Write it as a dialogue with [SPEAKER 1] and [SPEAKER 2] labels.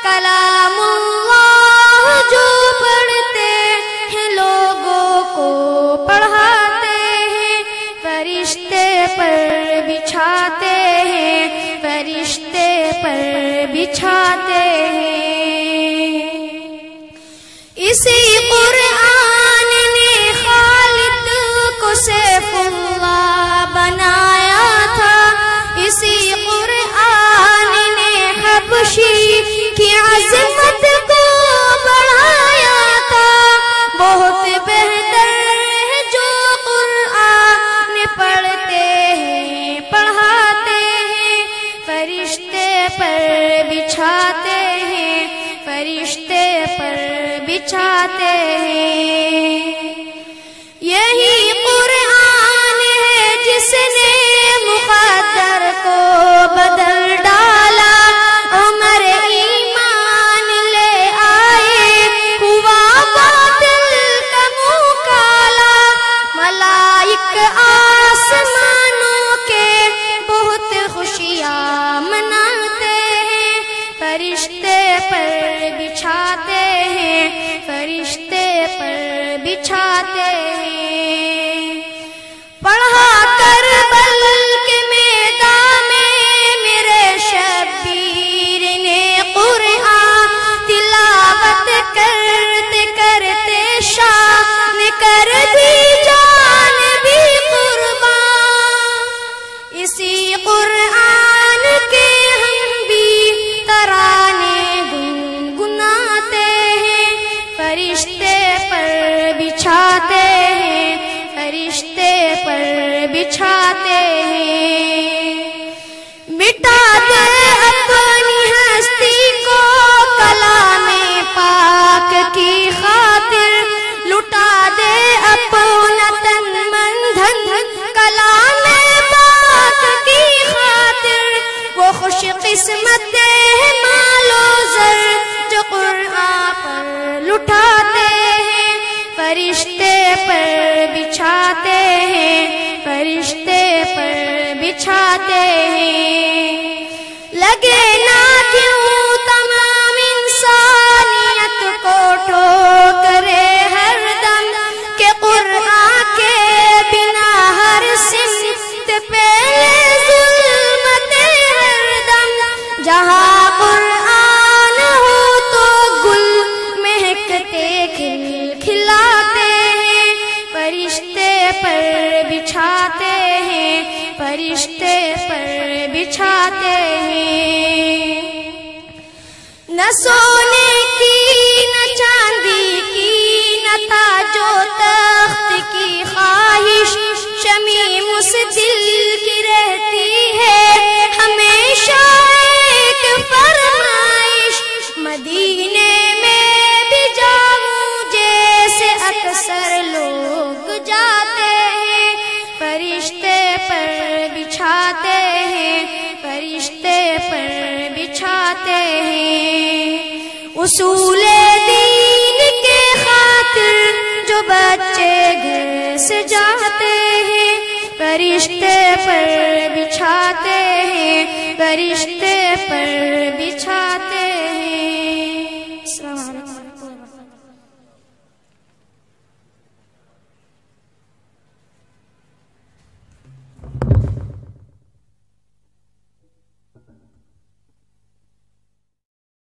[SPEAKER 1] کلام اللہ جو پڑھتے ہیں لوگوں کو پڑھاتے ہیں، فرشتے پر بچھاتے ہیں، فرشتے پر بچھاتے ہیں۔ اسی قرآن نے خالد کو سیف اللہ بنایا تھا، اسی قرآن نے حبشی کی عظمت کو بڑھایا تھا۔ بہت بہتر ہے جو قرآن پڑھتے ہیں پڑھاتے ہیں، فرشتے پر بچھاتے ہیں، فرشتے پر بچھاتے ہیں۔ یہی قرآن ہے جس نے مقدر کو بدل ڈالا، عمر ایمان لے آئے، ہوا باطل کا منہ کالا۔ ملائک آسمانوں کے بہت خوشیاں مناتے ہیں، فرشتے پر بچھاتے ہیں، فرشتے پر بچھاتے ہیں۔ پڑھا کربل کے میدان میں میرے شبیر نے قرآن، تلاوت کرتے کرتے شان کر دی جان بھی قربان۔ اسی قرآن کے ہم بھی ترانے گنگناتے ہیں، فرشتے پر بچھاتے ہیں، فرشتے پر بچھاتے ہیں۔ مٹا دے اپنی ہستی کو کلام پاک کی خاطر، لٹا دے اپنا تن من دھن کلام پاک کی خاطر۔ وہ خوش قسمت ہے مال و زر جو قرآن پر لٹاتے ہیں، فرشتے پر بچھاتے ہیں، فرشتے پر بچھاتے ہیں۔ لگے نہ کیوں تمام انسانیت کو ٹھوکرے ہر دم، کہ قرآن کے بنا ہر سمت پہ ظلمت ہر دم۔ جہاں قرآن ہو تو گل مہکتے کھل کھلاتے ہیں، فرشتے پر بچھاتے ہیں، فرشتے پر بچھاتے ہیں۔ نہ سونے کی نہ چاندی کی نہ تاج و تخت کی خواہش، شمیم اس دل کی رہتی ہے ہمیشہ ایک فرمائش، مدینے میں بھی جاؤں جیسے اکثر لوگ جاتے ہیں، فرشتے پر بچھاتے ہیں، فرشتے پر بچھاتے ہیں۔ اصول دین کے خاطر جو بچے گھر سے جاتے ہیں، فرشتے پر بچھاتے ہیں، فرشتے پر بچھاتے